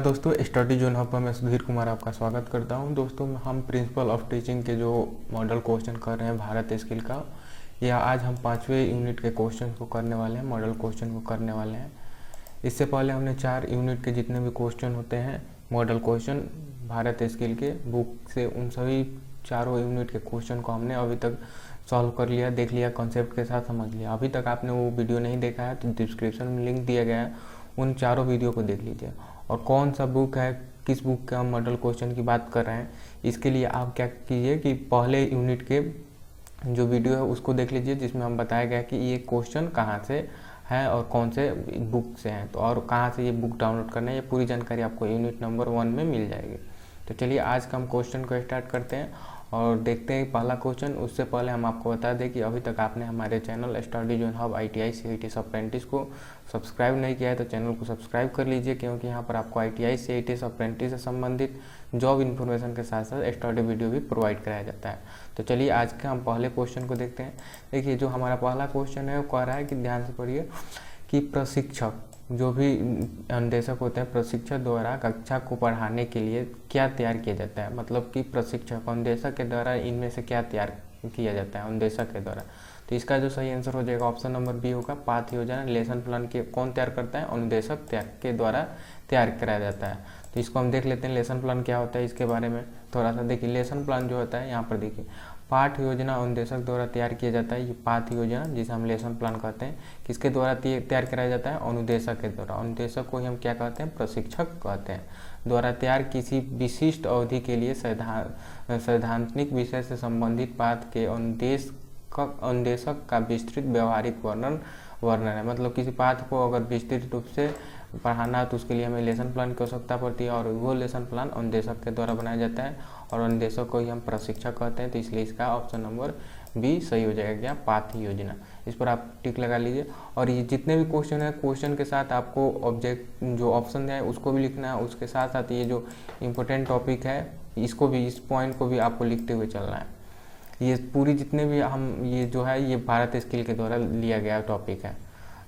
दोस्तों, study zone hub पर मैं सुधीर कुमार आपका स्वागत करता हूं। दोस्तों, हम प्रिंसिपल ऑफ टीचिंग के जो मॉडल क्वेश्चन कर रहे हैं भारत स्किल का, या आज हम 5वें यूनिट के क्वेश्चन को करने वाले हैं, मॉडल क्वेश्चन को करने वाले हैं। इससे पहले हमने 4 यूनिट के जितने भी क्वेश्चन होते हैं मॉडल क्वेश्चन भारत स्किल के बुक से, उन सभी चारों यूनिट के क्वेश्चन को हमने अभी तक सॉल्व कर लिया, देख लिया, कॉन्सेप्ट के साथ समझ लिया। अभी तक आपने वो वीडियो नहीं देखा है तो डिस्क्रिप्शन में लिंक दिया गया है, उन चारों वीडियो को देख लीजिए। और कौन सा बुक है, किस बुक का हम मॉडल क्वेश्चन की बात कर रहे हैं, इसके लिए आप क्या कीजिए कि पहले यूनिट के जो वीडियो है उसको देख लीजिए, जिसमें हम बताया गया कि ये क्वेश्चन कहाँ से है और कौन से बुक से हैं, तो और कहाँ से ये बुक डाउनलोड करना है, ये पूरी जानकारी आपको यूनिट नंबर 1 में मिल जाएगी। तो चलिए आज का हम क्वेश्चन को स्टार्ट करते हैं और देखते हैं पहला क्वेश्चन। उससे पहले हम आपको बता दें कि अभी तक आपने हमारे channel study zone hub ITI CIT apprentice को सब्सक्राइब नहीं किया है तो चैनल को सब्सक्राइब कर लीजिए, क्योंकि यहाँ पर आपको ITI CIT अप्रेंटिस से संबंधित जॉब इन्फॉर्मेशन के साथ साथ स्टडी वीडियो भी प्रोवाइड कराया जाता है। तो चलिए आज के हम पहले क्वेश्चन को देखते हैं। देखिए, जो हमारा पहला क्वेश्चन है वो कह रहा है कि ध्यान से पढ़िए कि प्रशिक्षक, जो भी अनुदेशक होते हैं, प्रशिक्षक द्वारा कक्षा को पढ़ाने के लिए क्या तैयार किया जाता है। मतलब कि प्रशिक्षक अनुदेशक के द्वारा इनमें से क्या तैयार किया जाता है अनुदेशक के द्वारा। तो इसका जो सही आंसर हो जाएगा ऑप्शन नंबर बी होगा, पाठ योजना। लेसन प्लान के कौन तैयार करता है? अनुदेशक के द्वारा तैयार कराया जाता है। तो इसको हम देख लेते हैं लेसन प्लान क्या होता है, इसके बारे में थोड़ा सा देखिए। लेसन प्लान जो होता है, यहाँ पर देखिए, पाठ योजना अनुदेशक द्वारा तैयार किया जाता है। ये पाठ योजना जिसे हम लेसन प्लान कहते हैं, किसके द्वारा तैयार कराया जाता है? अनुदेशक के द्वारा। अनुदेशक को ही हम क्या कहते हैं? प्रशिक्षक कहते हैं। द्वारा तैयार किसी विशिष्ट अवधि के लिए सैद्धांतिक विषय से संबंधित पाठ के अनुदेशक का विस्तृत व्यवहारिक वर्णन है। मतलब किसी पाठ को अगर विस्तृत रूप से पढ़ाना है तो उसके लिए हमें लेसन प्लान की आवश्यकता पड़ती है, और वो लेसन प्लान अनुदेशक के द्वारा बनाया जाता है, और अनुदेशक को ही हम प्रशिक्षक कहते हैं। तो इसलिए इसका ऑप्शन नंबर बी सही हो जाएगा, क्या? पाठ योजना। इस पर आप टिक लगा लीजिए। और ये जितने भी क्वेश्चन है, क्वेश्चन के साथ आपको ऑब्जेक्ट जो ऑप्शन है उसको भी लिखना है, उसके साथ साथ ये जो इम्पोर्टेंट टॉपिक है इसको भी, इस पॉइंट को भी आपको लिखते हुए चलना है। ये पूरी जितने भी हम ये जो है ये भारत स्किल के द्वारा लिया गया टॉपिक है।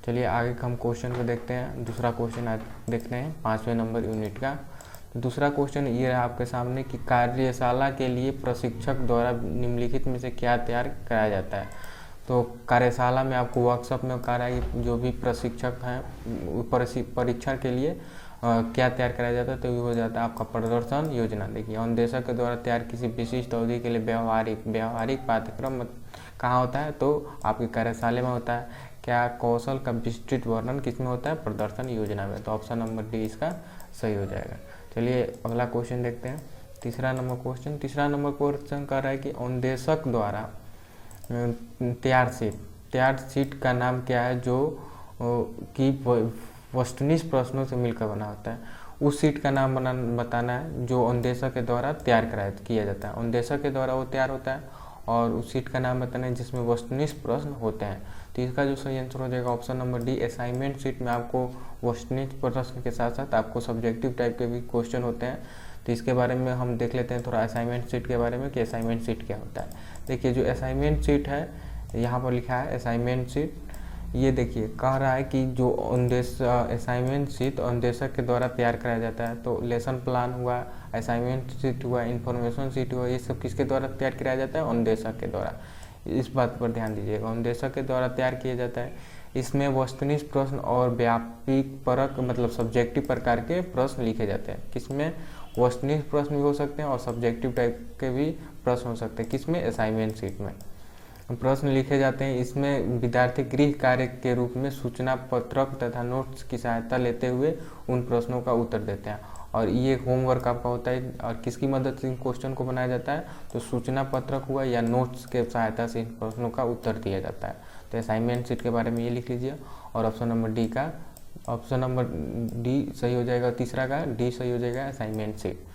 चलिए आगे हम क्वेश्चन को देखते हैं। दूसरा क्वेश्चन आज देखते हैं 5वें नंबर यूनिट का। तो दूसरा क्वेश्चन ये रहा आपके सामने कि कार्यशाला के लिए प्रशिक्षक द्वारा निम्नलिखित में से क्या तैयार कराया जाता है। तो कार्यशाला में आपको वर्कशॉप में कह रहा है कि जो भी प्रशिक्षक हैं परीक्षण के लिए क्या तैयार कराया जाता है, तो ये हो जाता है आपका प्रदर्शन योजना। देखिए, अनुदेशक के द्वारा तैयार किसी विशिष्ट अवधि के लिए व्यवहारिक पाठ्यक्रम कहाँ होता है? तो आपके कार्यशाला में होता है। क्या कौशल का विस्तृत वर्णन किसमें होता है? प्रदर्शन योजना में। तो ऑप्शन नंबर डी इसका सही हो जाएगा। चलिए अगला क्वेश्चन देखते हैं। तीसरा नंबर क्वेश्चन कह रहा है कि अनुदेशक द्वारा तैयार शीट का नाम क्या है, जो कि वस्तुनिष्ठ प्रश्नों से मिलकर बना होता है। उस शीट का नाम बताना है जो अनुदेशक के द्वारा तैयार किया जाता है। अनुदेशक के द्वारा वो तैयार होता है, और उस शीट का नाम बताना है जिसमें वस्तुनिष्ठ प्रश्न होते हैं। तो इसका जो सही आंसर हो जाएगा option number D. Assignment sheet में आपको वस्तुनिष्ठ प्रश्न के साथ साथ आपको सब्जेक्टिव टाइप के भी क्वेश्चन होते हैं। तो इसके बारे में हम देख लेते हैं थोड़ा असाइनमेंट शीट के बारे में कि असाइनमेंट शीट क्या होता है। देखिए, जो असाइनमेंट शीट है, यहाँ पर लिखा है असाइनमेंट शीट। ये देखिए कह रहा है कि जो असाइनमेंट शीट अनुदेशक के द्वारा तैयार कराया जाता है। तो लेसन प्लान हुआ, असाइनमेंट शीट हुआ, इन्फॉर्मेशन शीट हुआ, ये सब किसके द्वारा तैयार कराया जाता है? अनुदेशक के द्वारा। इस बात पर ध्यान दीजिएगा, अनुदेशक के द्वारा तैयार किया जाता है। इसमें वस्तुनिष्ठ प्रश्न और व्यापक परक मतलब सब्जेक्टिव प्रकार के प्रश्न लिखे जाते हैं। किसमें? वस्तुनिष्ठ प्रश्न भी हो सकते हैं और सब्जेक्टिव टाइप के भी प्रश्न हो सकते हैं। किसमें? असाइनमेंट शीट में प्रश्न लिखे जाते हैं। इसमें विद्यार्थी गृह कार्य के रूप में सूचना पत्रक तथा नोट्स की सहायता लेते हुए उन प्रश्नों का उत्तर देते हैं, और ये होमवर्क आपका होता है। और किसकी मदद से इन क्वेश्चन को बनाया जाता है? तो सूचना पत्रक हुआ या नोट्स के सहायता से इन प्रश्नों का उत्तर दिया जाता है। तो असाइनमेंट शीट के बारे में ये लिख लीजिए, और ऑप्शन नंबर डी सही हो जाएगा। तीसरा का डी सही हो जाएगा, असाइनमेंट शीट।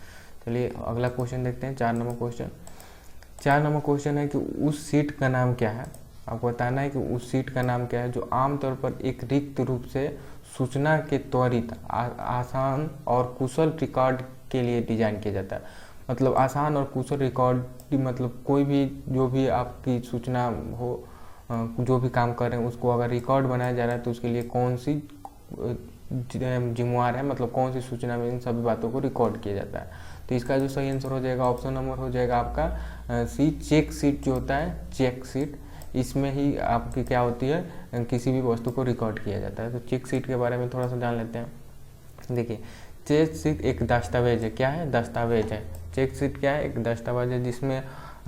चलिए अगला क्वेश्चन देखते हैं। 4 नंबर क्वेश्चन है कि उस सीट का नाम क्या है। आपको बताना है कि उस सीट का नाम क्या है जो आमतौर पर एक रिक्त रूप से सूचना के त्वरित, आसान और कुशल रिकॉर्ड के लिए डिजाइन किया जाता है। मतलब आसान और कुशल रिकॉर्ड, मतलब कोई भी जो भी आपकी सूचना हो, जो भी काम कर रहे हैं उसको अगर रिकॉर्ड बनाया जा रहा है तो उसके लिए कौन सी जिम्मेवार है, मतलब कौन सी सूचना में इन सभी बातों को रिकॉर्ड किया जाता है। तो इसका जो सही आंसर हो जाएगा ऑप्शन नंबर हो जाएगा आपका सी, चेक शीट जो होता है, चेक शीट, इसमें ही आपकी क्या होती है, किसी भी वस्तु को रिकॉर्ड किया जाता है। तो चेक शीट के बारे में थोड़ा सा जान लेते हैं। देखिए, चेक शीट एक दस्तावेज है। क्या है? दस्तावेज है। चेक शीट क्या है? एक दस्तावेज है जिसमें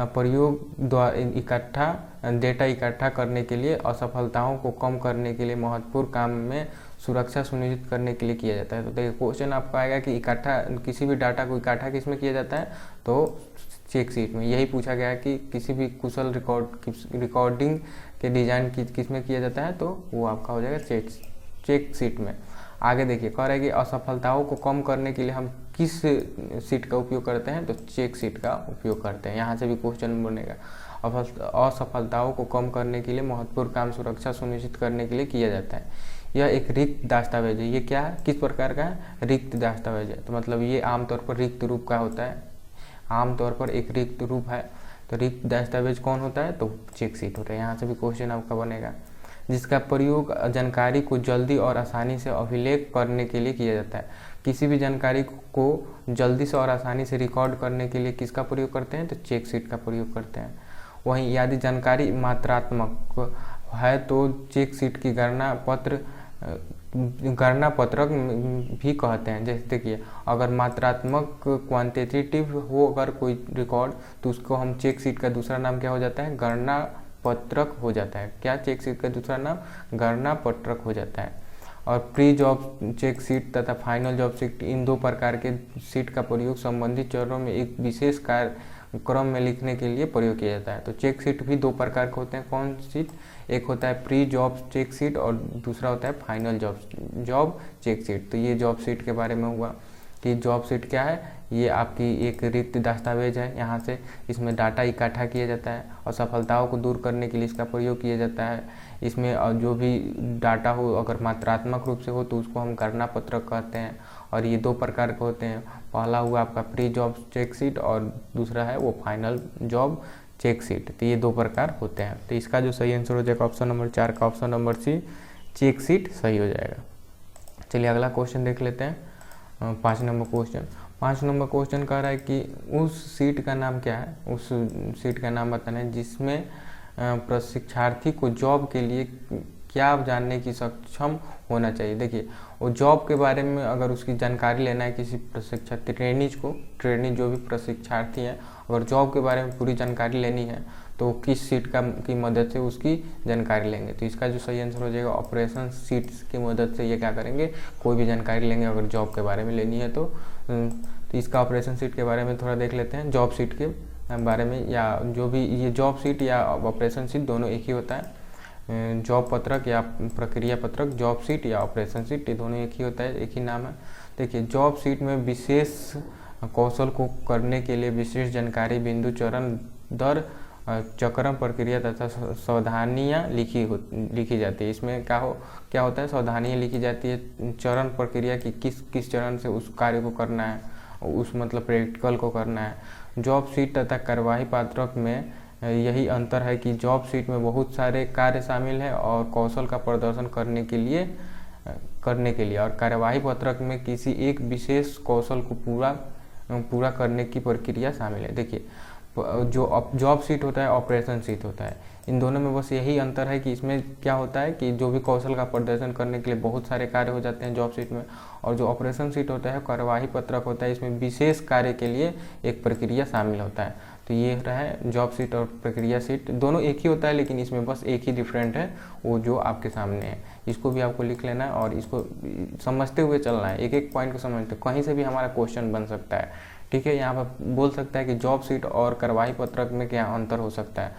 प्रयोग द्वारा डेटा इकट्ठा करने के लिए, असफलताओं को कम करने के लिए, महत्वपूर्ण काम में सुरक्षा सुनिश्चित करने के लिए किया जाता है। तो देखिए, क्वेश्चन आपका आएगा कि इकट्ठा, किसी भी डाटा को इकट्ठा किस में किया जाता है, तो चेक शीट में। यही पूछा गया है कि किसी भी कुशल रिकॉर्डिंग के डिजाइन किस में किया जाता है, तो वो आपका हो जाएगा चेक शीट में। आगे देखिए, कह रहा है कि असफलताओं को कम करने के लिए हम किस शीट का उपयोग करते हैं, तो चेक शीट का उपयोग करते हैं। यहाँ से भी क्वेश्चन बनेगा, असफलताओं को कम करने के लिए महत्वपूर्ण काम सुरक्षा सुनिश्चित करने के लिए किया जाता है। यह एक रिक्त दस्तावेज है। ये क्या है? किस प्रकार का है? रिक्त दस्तावेज है। तो मतलब ये आमतौर पर रिक्त रूप का होता है, आमतौर पर एक रिक्त रूप है। तो रिक्त दस्तावेज कौन होता है? तो चेक शीट होता है। यहाँ से भी क्वेश्चन आपका बनेगा। जिसका प्रयोग जानकारी को जल्दी और आसानी से अभिलेख करने के लिए किया जाता है। किसी भी जानकारी को जल्दी से और आसानी से रिकॉर्ड करने के लिए किसका प्रयोग करते हैं? तो चेक शीट का प्रयोग करते हैं। वहीं यदि जानकारी मात्रात्मक है तो चेक शीट की गणना पत्रक भी कहते हैं। जैसे देखिए, अगर मात्रात्मक क्वांटिटेटिव हो अगर कोई रिकॉर्ड, तो उसको हम चेक शीट का दूसरा नाम क्या हो जाता है? गणना पत्रक हो जाता है। क्या? चेक शीट का दूसरा नाम गणना पत्रक हो जाता है। और प्री जॉब चेक शीट तथा फाइनल जॉब शीट, इन दो प्रकार के शीट का प्रयोग संबंधित चरणों में एक विशेष कार्यक्रम में लिखने के लिए प्रयोग किया जाता है। तो चेक शीट भी दो प्रकार के होते हैं। कौन शीट? एक होता है प्री जॉब चेक शीट और दूसरा होता है फाइनल जॉब चेक शीट। तो ये जॉब शीट के बारे में हुआ कि जॉब शीट क्या है? ये आपकी एक रिक्त दस्तावेज है। यहाँ से इसमें डाटा इकट्ठा किया जाता है और असफलताओं को दूर करने के लिए इसका प्रयोग किया जाता है। इसमें जो भी डाटा हो, अगर मात्रात्मक रूप से हो तो उसको हम गणना पत्रक कहते हैं। और ये दो प्रकार के होते हैं। पहला हुआ आपका प्री जॉब चेक शीट और दूसरा है वो फाइनल जॉब चेक शीट। तो ये दो प्रकार होते हैं। तो इसका जो सही आंसर हो जाएगा ऑप्शन नंबर 4 का option number C, check sheet सही हो जाएगा। चलिए अगला क्वेश्चन देख लेते हैं। 5 नंबर क्वेश्चन। 5 नंबर क्वेश्चन कह रहा है कि उस सीट का नाम क्या है? उस सीट का नाम बताना है जिसमें प्रशिक्षार्थी को जॉब के लिए क्या जानने की सक्षम होना चाहिए। देखिए, वो जॉब के बारे में अगर उसकी जानकारी लेना है किसी प्रशिक्षार्थी ट्रेनी जो भी प्रशिक्षार्थी हैं, अगर जॉब के बारे में पूरी जानकारी लेनी है तो किस सीट की मदद से उसकी जानकारी लेंगे। तो इसका जो सही आंसर हो जाएगा ऑपरेशन सीट्स की मदद से ये क्या करेंगे? कोई भी जानकारी लेंगे अगर जॉब के बारे में लेनी है तो इसका ऑपरेशन सीट के बारे में थोड़ा देख लेते हैं। जॉब सीट के बारे में, या जो भी ये जॉब सीट या ऑपरेशन सीट दोनों एक ही होता है। जॉब पत्रक या प्रक्रिया पत्रक, जॉब सीट या ऑपरेशन सीट, ये दोनों एक ही होता है, एक ही नाम है। देखिए, जॉब सीट में विशेष कौशल को करने के लिए विशेष जानकारी, बिंदु, चरण दर चक्रण, प्रक्रिया तथा सावधानियाँ लिखी जाती है। इसमें क्या होता है? सावधानियाँ लिखी जाती है। चरण प्रक्रिया की किस चरण से उस कार्य को करना है, उस मतलब प्रैक्टिकल को करना है। जॉब सीट तथा कार्यवाही पत्रक में यही अंतर है कि जॉब सीट में बहुत सारे कार्य शामिल है और कौशल का प्रदर्शन करने के लिए और कार्यवाही पत्रक में किसी एक विशेष कौशल को पूरा करने की प्रक्रिया शामिल है। देखिए, जो जॉब सीट होता है, ऑपरेशन सीट होता है, इन दोनों में बस यही अंतर है कि इसमें क्या होता है कि जो भी कौशल का प्रदर्शन करने के लिए बहुत सारे कार्य हो जाते हैं जॉब सीट में, और जो ऑपरेशन सीट होता है, कार्यवाही पत्रक होता है, इसमें विशेष कार्य के लिए एक प्रक्रिया शामिल होता है। तो ये रहा जॉब सीट और प्रक्रिया सीट, दोनों एक ही होता है लेकिन इसमें बस एक ही डिफरेंट है, वो जो आपके सामने है। इसको भी आपको लिख लेना है और इसको समझते हुए चलना है, एक एक पॉइंट को समझते, कहीं से भी हमारा क्वेश्चन बन सकता है। ठीक है, यहाँ पर बोल सकता है कि जॉब सीट और कार्यवाही पत्रक में क्या अंतर हो सकता है,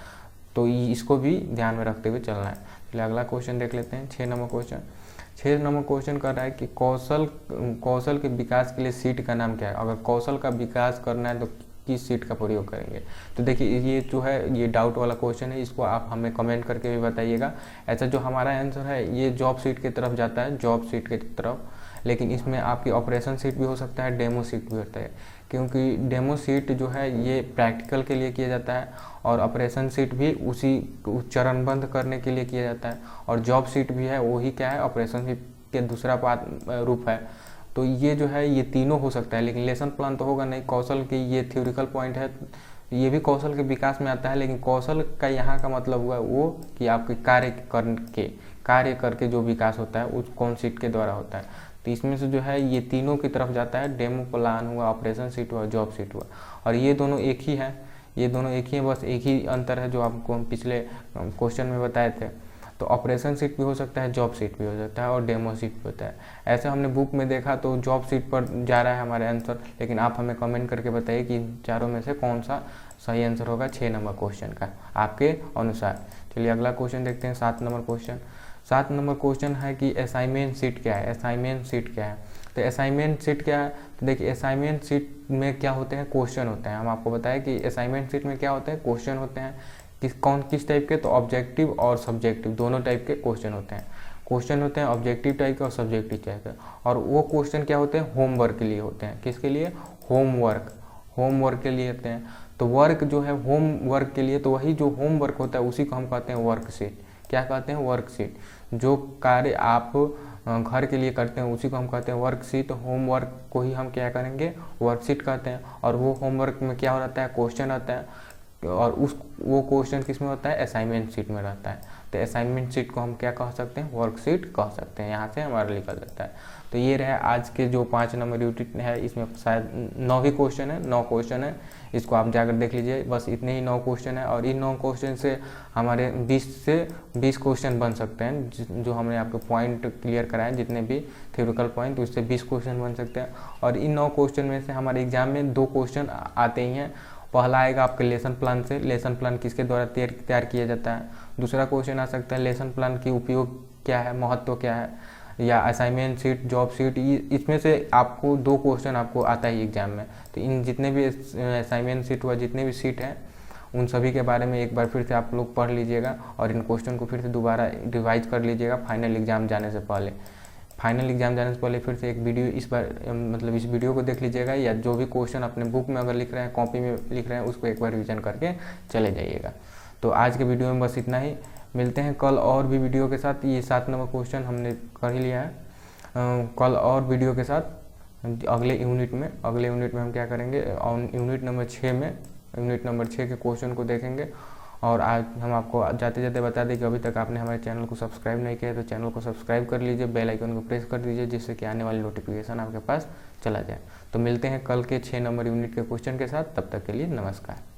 तो इसको भी ध्यान में रखते हुए चलना है। चलिए अगला क्वेश्चन देख लेते हैं। 6 नंबर क्वेश्चन। 6 नंबर क्वेश्चन कर रहा है कि कौशल के विकास के लिए सीट का नाम क्या है। अगर कौशल का विकास करना है तो किस सीट का प्रयोग करेंगे। तो देखिए, ये जो है ये डाउट वाला क्वेश्चन है, इसको आप हमें कमेंट करके भी बताइएगा। ऐसा जो हमारा आंसर है ये जॉब सीट की तरफ जाता है, जॉब सीट की तरफ, लेकिन इसमें आपकी ऑपरेशन सीट भी हो सकता है, डेमो सीट भी होता है, क्योंकि डेमो सीट जो है ये प्रैक्टिकल के लिए किया जाता है और ऑपरेशन सीट भी उसी चरणबद्ध करने के लिए किया जाता है, और जॉब सीट भी है वही क्या है, ऑपरेशन के दूसरा रूप है। तो ये जो है ये तीनों हो सकता है, लेकिन लेसन प्लान तो होगा नहीं। कौशल के ये थ्योरिकल पॉइंट है, ये भी कौशल के विकास में आता है, लेकिन कौशल का यहाँ का मतलब हुआ वो कि आपके कार्य करके जो विकास होता है उस कौन सीट के द्वारा होता है। तो इसमें से जो है ये तीनों की तरफ जाता है, डेमो प्लान हुआ, ऑपरेशन सीट हुआ, जॉब सीट हुआ, और ये दोनों एक ही है, ये दोनों एक ही है, बस एक ही अंतर है जो आपको हम पिछले क्वेश्चन में बताए थे। तो ऑपरेशन सीट भी हो सकता है, जॉब सीट भी हो सकता है, और डेमो सीट भी होता है। ऐसे हमने बुक में देखा तो जॉब सीट पर जा रहा है हमारे आंसर, लेकिन आप हमें कमेंट करके बताइए कि इन चारों में से कौन सा सही आंसर होगा 6 नंबर क्वेश्चन का आपके अनुसार। चलिए अगला क्वेश्चन देखते हैं, 7 नंबर क्वेश्चन। 7 नंबर क्वेश्चन है कि असाइनमेंट सीट क्या है। असाइनमेंट सीट क्या है? तो असाइनमेंट सीट क्या है? तो देखिए असाइनमेंट सीट में क्या होते हैं, क्वेश्चन होते हैं। हम आपको बताएं कि असाइनमेंट सीट में क्या होते हैं, क्वेश्चन होते हैं। किस टाइप के? तो ऑब्जेक्टिव और सब्जेक्टिव दोनों टाइप के क्वेश्चन होते हैं। क्वेश्चन होते हैं ऑब्जेक्टिव टाइप के और सब्जेक्टिव टाइप के, और वो क्वेश्चन क्या होते हैं, होमवर्क के लिए होते हैं। किसके लिए? होमवर्क के लिए होते हैं। तो वर्क जो है होमवर्क के लिए, तो वही जो होमवर्क होता है उसी को हम कहते हैं वर्कशीट। क्या कहते हैं? वर्कशीट। जो कार्य आप घर के लिए करते हैं उसी को हम कहते हैं वर्कशीट। होमवर्क को ही हम क्या करेंगे, वर्कशीट कहते हैं। और वो होमवर्क में क्या रहता है, क्वेश्चन आता है, और वो क्वेश्चन किस में होता है, असाइनमेंट शीट में रहता है। तो असाइनमेंट शीट को हम क्या कह सकते हैं, वर्कशीट कह सकते हैं। यहाँ से हमारा निकल जाता है। तो ये रहा आज के जो 5 नंबर यूनिट है, इसमें शायद 9 ही क्वेश्चन है, 9 क्वेश्चन है। इसको आप जाकर देख लीजिए, बस इतने ही 9 क्वेश्चन है, और इन 9 क्वेश्चन से हमारे 20 से 20 क्वेश्चन बन सकते हैं। जो हमने आपके पॉइंट क्लियर कराए, जितने भी थ्योरिकल पॉइंट, उससे 20 क्वेश्चन बन सकते हैं। और इन 9 क्वेश्चन में से हमारे एग्जाम में 2 क्वेश्चन आते ही हैं। पहला आएगा आपके लेसन प्लान से, लेसन प्लान किसके द्वारा तैयार किया जाता है। दूसरा क्वेश्चन आ सकता है लेसन प्लान की उपयोग क्या है, महत्व क्या है, या असाइनमेंट सीट, जॉब सीट। इसमें से आपको 2 क्वेश्चन आपको आता है एग्जाम में। तो इन जितने भी असाइनमेंट सीट हुआ, जितने भी सीट हैं, उन सभी के बारे में एक बार फिर से आप लोग पढ़ लीजिएगा, और इन क्वेश्चन को फिर से दोबारा रिवाइज कर लीजिएगा फाइनल एग्जाम जाने से पहले। फिर से एक वीडियो इस वीडियो को देख लीजिएगा, या जो भी क्वेश्चन अपने बुक में अगर लिख रहे हैं, कॉपी में लिख रहे हैं, उसको एक बार रिवीजन करके चले जाइएगा। तो आज के वीडियो में बस इतना ही। मिलते हैं कल और भी वीडियो के साथ। ये 7 नंबर क्वेश्चन हमने कर ही लिया है। कल और वीडियो के साथ अगले यूनिट में हम क्या करेंगे, यूनिट नंबर 6 के क्वेश्चन को देखेंगे। और आज हम आपको जाते जाते बता दें कि अभी तक आपने हमारे चैनल को सब्सक्राइब नहीं किया है तो चैनल को सब्सक्राइब कर लीजिए, बेल आइकन को प्रेस कर दीजिए, जिससे कि आने वाली नोटिफिकेशन आपके पास चला जाए। तो मिलते हैं कल के 6 नंबर यूनिट के क्वेश्चन के साथ। तब तक के लिए नमस्कार।